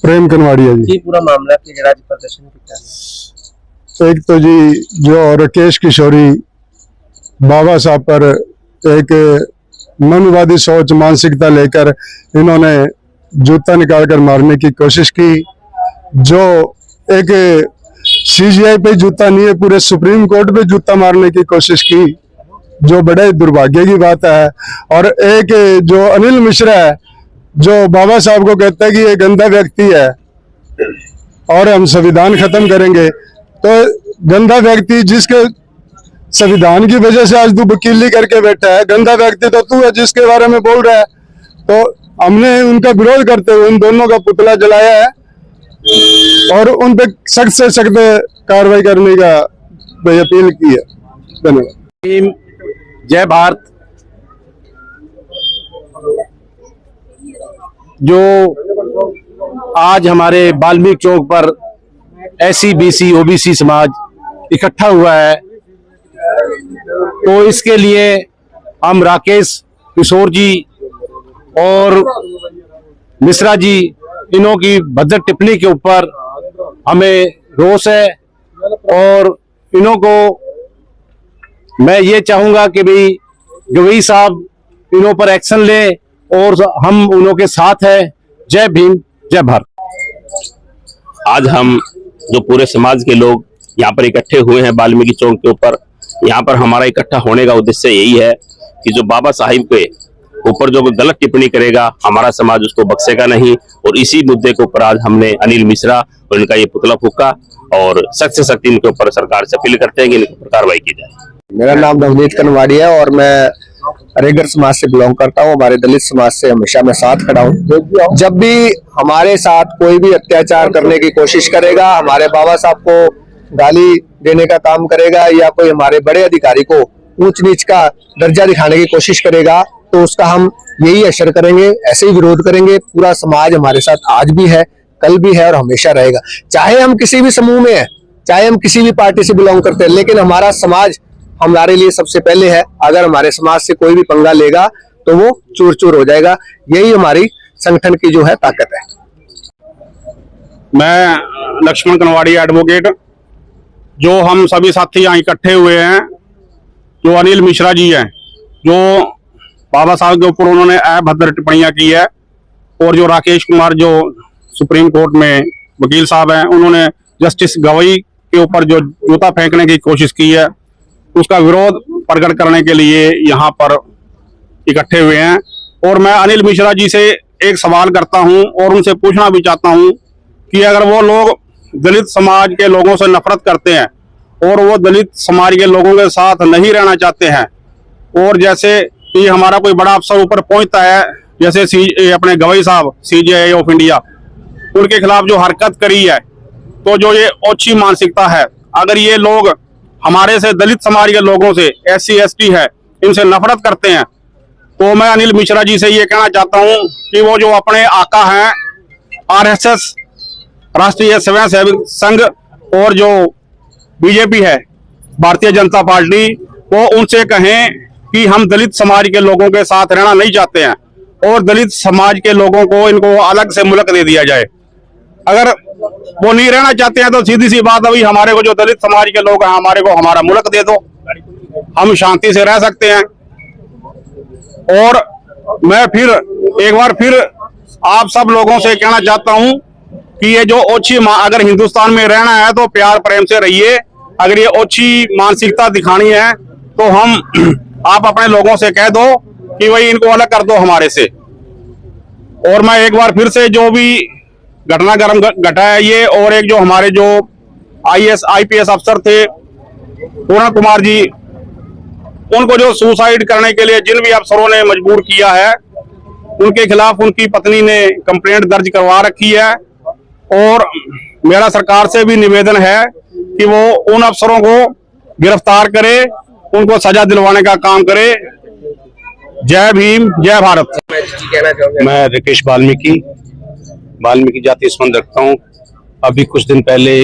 प्रेम कनवाड़िया जी। पूरा मामला कि जरा प्रदर्शन किया। एक तो जी जो राकेश किशोरी बाबा साहब पर एक मनुवादी सोच मानसिकता लेकर इन्होंने जूता निकालकर मारने की कोशिश की। जो एक सीजीआई पे जूता नहीं है, पूरे सुप्रीम कोर्ट पे जूता मारने की कोशिश की, जो बड़े दुर्भाग्य की बात है। और एक जो अनिल मिश्रा है, जो बाबा साहब को कहता है कि ये गंदा व्यक्ति है और हम संविधान खत्म करेंगे, तो गंदा व्यक्ति जिसके संविधान की वजह से आज तू वकीली करके बैठा है, गंदा व्यक्ति तो तू है जिसके बारे में बोल रहा है। तो हमने उनका विरोध करते हुए उन दोनों का पुतला जलाया है और उन पे सख्त से सख्त कार्रवाई करने का अपील की है। धन्यवाद। जय भारत। जो आज हमारे वाल्मीकि चौक पर एससी बीसी ओबीसी समाज इकट्ठा हुआ है, तो इसके लिए हम राकेश किशोर जी और मिश्रा जी इन्हों की भद्दर टिप्पणी के ऊपर हमें रोष है। और इन्हों को मैं ये चाहूंगा कि भाई गवई साहब इन्हों पर एक्शन ले और हम उन्हों के साथ हैं। जय भीम, जय भारत। आज हम जो पूरे समाज के लोग यहाँ पर इकट्ठे हुए हैं वाल्मीकि चौक के ऊपर, यहाँ पर हमारा इकट्ठा होने का उद्देश्य यही है कि जो बाबा साहिब के ऊपर जो गलत टिप्पणी करेगा हमारा समाज उसको बख्शेगा नहीं। और इसी मुद्दे के ऊपर आज हमने अनिल मिश्रा और इनका ये पुतला फूका और सख्त से सख्त इनके ऊपर सरकार से अपील करते हैं कि इनके ऊपर कार्रवाई की जाए। मेरा नाम नवनीत कनवाड़िया है और मैं रेगर समाज से बिलोंग करता हूँ। हमारे दलित समाज से हमेशा मैं साथ खड़ा हूँ। जब भी हमारे साथ कोई भी अत्याचार करने की कोशिश करेगा, हमारे बाबा साहब को गाली देने का काम करेगा या कोई हमारे बड़े अधिकारी को ऊंच नीच का दर्जा दिखाने की कोशिश करेगा, तो उसका हम यही असर करेंगे, ऐसे ही विरोध करेंगे। पूरा समाज हमारे साथ आज भी है, कल भी है और हमेशा रहेगा। चाहे हम किसी भी समूह में हैं, चाहे हम किसी भी पार्टी से बिलोंग करते हैं, लेकिन हमारा समाज हमारे लिए सबसे पहले है। अगर हमारे समाज से कोई भी पंगा लेगा तो वो चूर चूर हो जाएगा। यही हमारी संगठन की जो है ताकत है। मैं लक्ष्मण कनवाड़िया एडवोकेट। जो हम सभी साथी यहाँ इकट्ठे हुए हैं, जो अनिल मिश्रा जी हैं, जो बाबा साहब के ऊपर उन्होंने अभद्र टिप्पणियां की है, और जो राकेश कुमार जो सुप्रीम कोर्ट में वकील साहब हैं, उन्होंने जस्टिस गवई के ऊपर जो जूता फेंकने की कोशिश की है, उसका विरोध प्रकट करने के लिए यहाँ पर इकट्ठे हुए हैं। और मैं अनिल मिश्रा जी से एक सवाल करता हूँ और उनसे पूछना भी चाहता हूँ कि अगर वो लोग दलित समाज के लोगों से नफरत करते हैं और वो दलित समाज के लोगों के साथ नहीं रहना चाहते हैं, और जैसे कि हमारा कोई बड़ा अफसर ऊपर पहुंचता है, जैसे अपने गवई साहब सीजीआई ऑफ इंडिया, उनके खिलाफ जो हरकत करी है, तो जो ये ओछी मानसिकता है, अगर ये लोग हमारे से दलित समाज के लोगों से एससी एसटी है इनसे नफरत करते हैं, तो मैं अनिल मिश्रा जी से ये कहना चाहता हूं कि वो जो अपने आका हैं आरएसएस राष्ट्रीय स्वयंसेवक संघ और जो बीजेपी है भारतीय जनता पार्टी, वो उनसे कहें कि हम दलित समाज के लोगों के साथ रहना नहीं चाहते हैं और दलित समाज के लोगों को इनको अलग से मुल्क दे दिया जाए। अगर वो नहीं रहना चाहते हैं तो सीधी सी बात, अभी हमारे को जो दलित समाज के लोग हैं, हमारे को हमारा मुल्क दे दो, हम शांति से रह सकते हैं। और मैं फिर एक बार फिर आप सब लोगों से कहना चाहता हूं कि ये जो ओछी अगर हिंदुस्तान में रहना है तो प्यार प्रेम से रहिए। अगर ये ओछी मानसिकता दिखानी है तो हम आप अपने लोगों से कह दो कि भाई इनको अलग कर दो हमारे से। और मैं एक बार फिर से जो भी घटनाक्रम घटा है ये, और एक जो हमारे जो IPS अफसर थे पूर्ण कुमार जी, उनको जो सुसाइड करने के लिए जिन भी अफसरों ने मजबूर किया है, उनके खिलाफ उनकी पत्नी ने कंप्लेंट दर्ज करवा रखी है। और मेरा सरकार से भी निवेदन है कि वो उन अफसरों को गिरफ्तार करे, उनको सजा दिलवाने का काम करे। जय भीम, जय भारत। मैं राकेश वाल्मीकि जाति संबंध रखता हूँ। अभी कुछ दिन पहले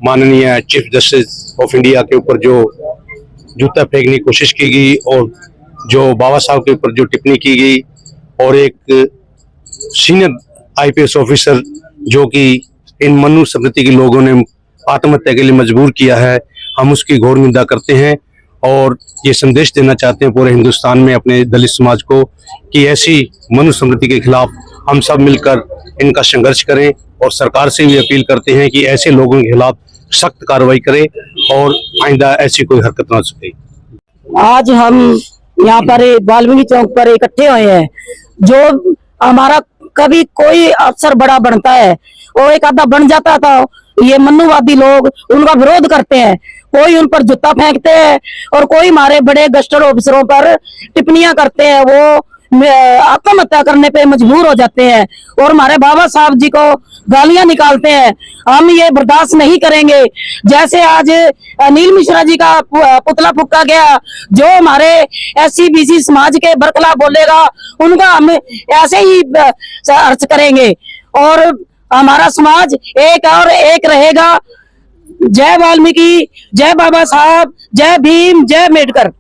माननीय चीफ जस्टिस ऑफ इंडिया के ऊपर जो जूता फेंकने की कोशिश की गई और जो बाबा साहब के ऊपर जो टिप्पणी की गई, और एक सीनियर IPS ऑफिसर जो कि इन मनुस्मृति के लोगों ने आत्महत्या के लिए मजबूर किया है, हम उसकी घोर निंदा करते हैं और ये संदेश देना चाहते हैं पूरे हिंदुस्तान में अपने दलित समाज को कि ऐसी मनुस्मृति के खिलाफ हम सब मिलकर इनका संघर्ष करें और सरकार से भी अपील करते हैं कि ऐसे लोगों के खिलाफ सख्त कार्रवाई करे और आइंदा ऐसी कोई हरकत ना हो सके। आज हम यहाँ पर वाल्मीकि चौक पर इकट्ठे हुए हैं। जो हमारा कभी कोई अफसर बड़ा बनता है, वो एक आधा बन जाता था, ये मनुवादी लोग उनका विरोध करते हैं, कोई उन पर जूता फेंकते हैं और कोई हमारे बड़े गस्टर ऑफिसरों पर टिप्पणियां करते हैं, वो आत्महत्या करने पे मजबूर हो जाते हैं और हमारे बाबा साहब जी को गालियां निकालते हैं। हम ये बर्दाश्त नहीं करेंगे। जैसे आज अनिल मिश्रा जी का पुतला फूका गया, जो हमारे SC BC समाज के बरखलाफ बोलेगा उनका हम ऐसे ही अर्ज करेंगे और हमारा समाज एक और एक रहेगा। जय वाल्मीकि, जय बाबा साहब, जय भीम, जय अम्बेडकर।